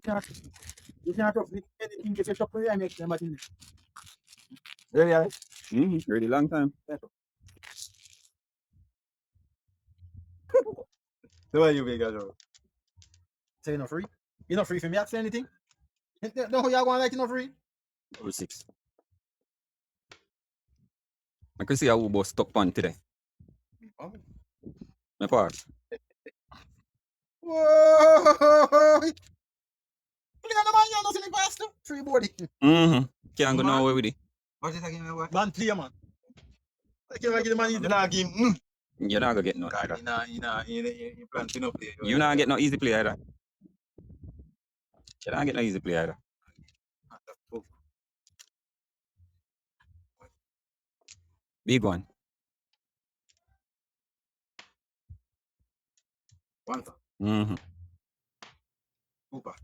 You can't talk with anything if you shop for you, I make them in it. Really, Alex? Really long time. So why you big as well? So you're not free? You're not free for me to say anything? No, you're going like you're not free? 06. I can see how we both stuck on today. Oh. My pass. Whoa! Play on the man, you're not selling fast. Free body. Can't go nowhere with it. What's it again? Man, play, man. I can't give the man easy. Nah, give him. You're not gonna get no either. You plan to no play. You're not get no easy play either. You're not get no easy play either. Big one. One. Super.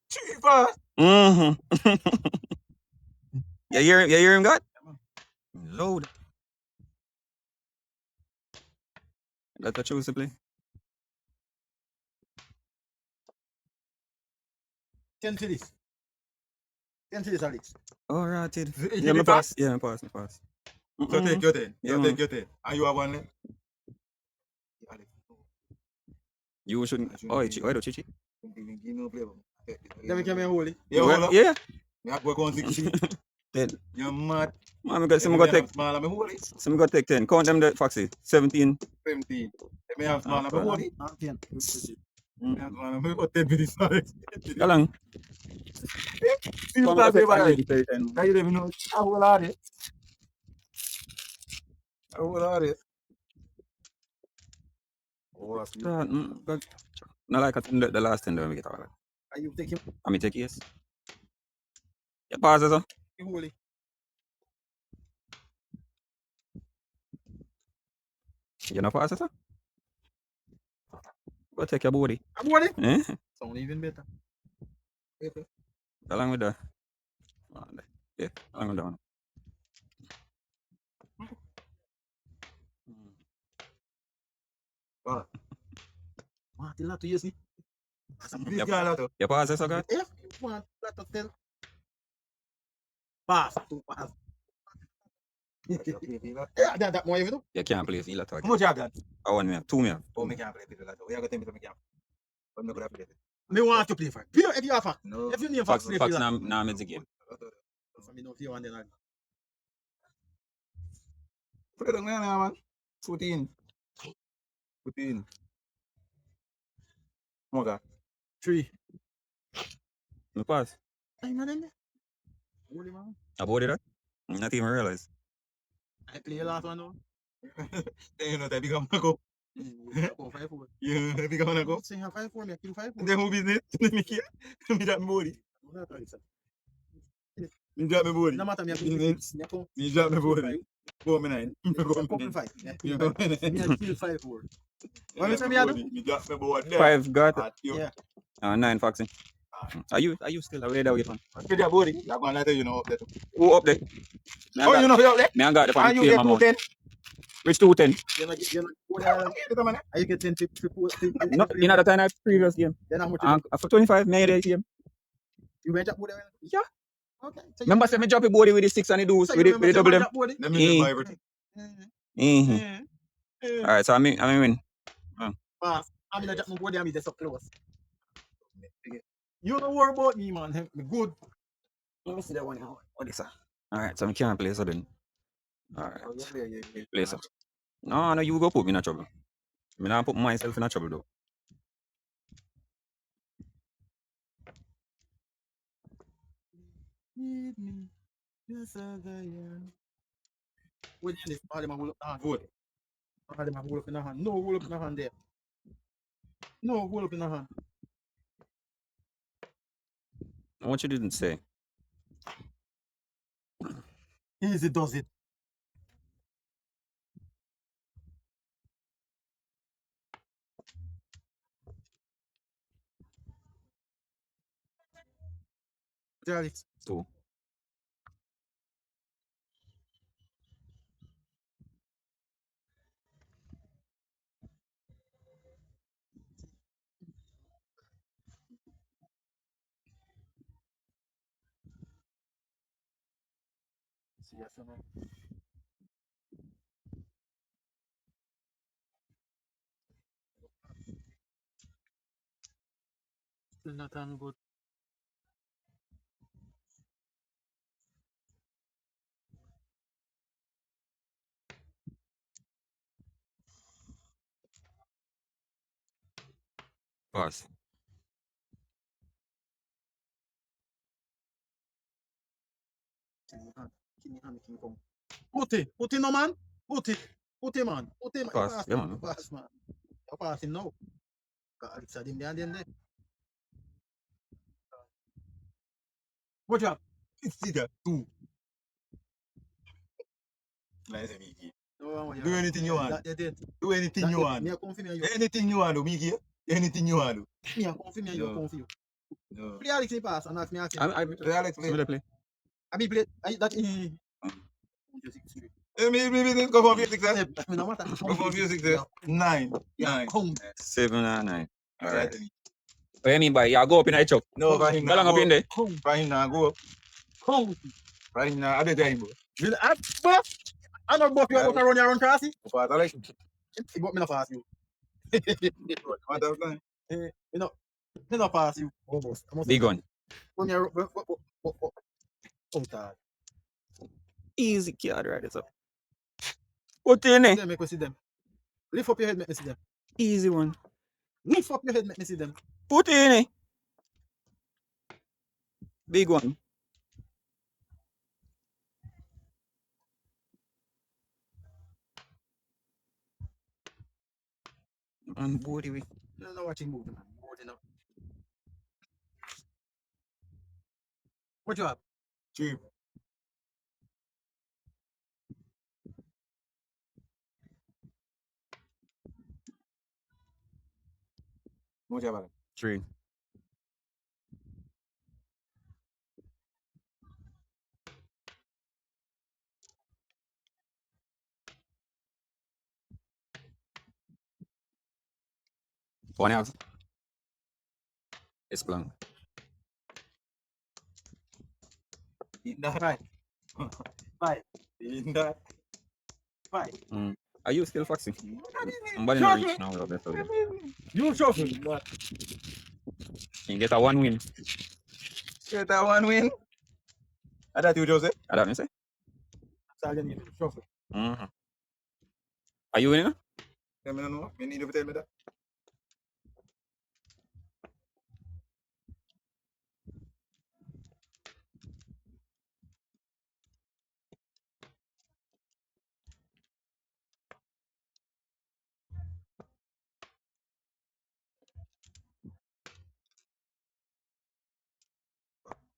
Cheaper. You hear him, God? Load. Let the choose to play. 10 to this. 10 to this, Alex. All right, it. Is Yeah, it me pass? pass. Yeah, me pass. So take your 10. Yeah, So man. take your 10. And you have one left? You shouldn't. Oh, Chichi. Let me come here, holy. Yeah. I go on 16. 10. You're mad. Man, some go take. Small, I'm holy. Some go take 10. Count them the Foxy. 17. 17. Let me have small, I'm holy. 10. Mm. I'm going to 10 minutes. How long? You can't say about it. Can you let me know? How old are they? How old are they? Oh, that's you. No, like the last 10 when we get out. Are you taking? I mean, take yes. Yeah, pass it, You holy. You know pass it, sir? Go take your body. I'm holy. Eh? Sound even better. Along with the. Yeah, along with that one. Martin, not to use me. You pass it, sir, God? If you want that to tell. Pass. Pass. Yeah, that more even. You can't play feel at all. How much you have that? I want me have 2 million. Oh, me can't play people like that. You have to tell me to me can't. But me could have played it. Me want to play for it. If you have fact. No. If you name Fox play for now mid the game. For me, no fear one then. Put it on there now, man. 14. 14. Oh, God. 3. Me pass. I'm not in there. Holy man. About it, right? Not even realize. I play the last one now. Then you know that become a go. 5-4. You know, become a go. So you have 5-4, me I kill 5-4. Then who business? Me care. Me that me body. Me drop me body. No matter me, Me drop me body. Go me 9. Me go me 9. 5. Me go me 9. Me I kill 5-4. What you say me I do? Me drop me body there. 5 got. Yeah. 9 Foxy. Are you still away there with one? Get your body. You're going to let you know up there. Who up there? Oh, you know who up there? Me I got the And you get 210. Which 210? You get 10 No, in other time I previous game. Then how much? For 25, me the game. You went up with them? Yeah. Okay. Remember, say me drop a body with the 6 and the deuce with the double them. Let me remember everything. Alright, so I mean win. Pass. I'm gonna drop my body and be so close. You don't worry about me, man. Me good. Let me see that one now. What is that? Alright, so I can't play so then. Alright. Play so. No, you go put me in a trouble. Me not put myself in a trouble though. Need me just as I am. What is this? All them hold up the hand. Good. All them hold up in the hand. No hold up in the hand there. No hold up in the hand. What you didn't say? Easy does it. Alex. 2. Yes, man. Still not on good. Pass. King Kong. Put it, no man. Put it, man. Put it, man. You Pass. pass, Yeah, man. man. You pass, man. You pass him now. It's a dim there and there. What job? It's either two. Nice, Mickey. No, Do anything you want. That you did. Do anything you want. Me a come for me and you. Anything you want, Mickey. Anything you want. Me a come for me and you No. come for you. No. Play Alex in pass and ask me ask him. I Alex, some of the play. I mean play that me go for music there. Me no matter. Go for music there. 9. Yeah, 9. come. 7 and 9. All right. Right. What you mean by you go up in a chop? No, for him How long now up in go. there? Come. For him now go. Come. For him now, I did time, bro. Will I buff? I not buff you about to run your own classy. For that, like, But me not pass you. what that time? Me not pass you. Almost. Big one. When you're God. Easy card right this up. Put in See it. them, make me see them. Lift up your head, make me see them. Easy one. Lift up your head, make me see them. Put in it. Big one. And body we. You don't know watching movie, man. Moving up. What you have? Cheap. What you have? 3. One house. It's blank. Eat that. Right. Bye. Eat that. Bye. Are you still foxy? I'm about to reach now. You shuffle. You get a 1 win. Get that one win. I thought you, Joseph. I don't know, say. Sergeant, you shuffle. Mm-hmm. Are you winning? Tell me no. You need to tell me that.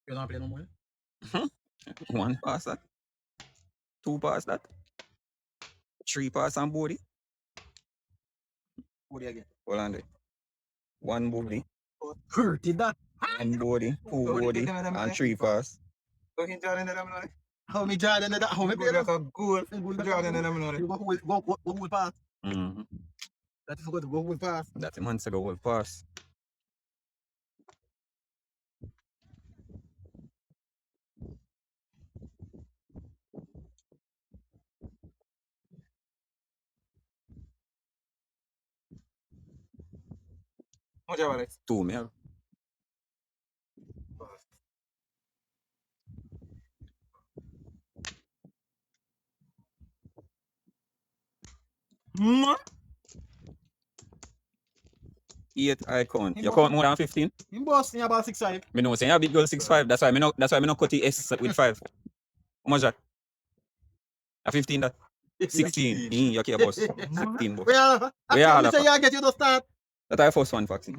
You don't play no more? 1 pass that. 2 pass that. 3 pass and body. Body again. Hold on there. 1 body. Hurted that. 1 body. 2 body. And 3 pass. So he Jordan and I'm not. How me Jordan that? How me play Good that? like a goal. Jordan and I'm not. You go pass. Mm-hmm. That is good. Go pass. That's a man say go hold pass. What you have, Alex? 2 me have. Hmm? 8 I count. You count more than 15? You boss me about 6'5". Me know say you big girl 6'5". That's why me no cut the S with 5. How much that? A 15 that? 16. You okay boss. 16 boss. Where Where I all say of you get you to start. That I first one Foxy.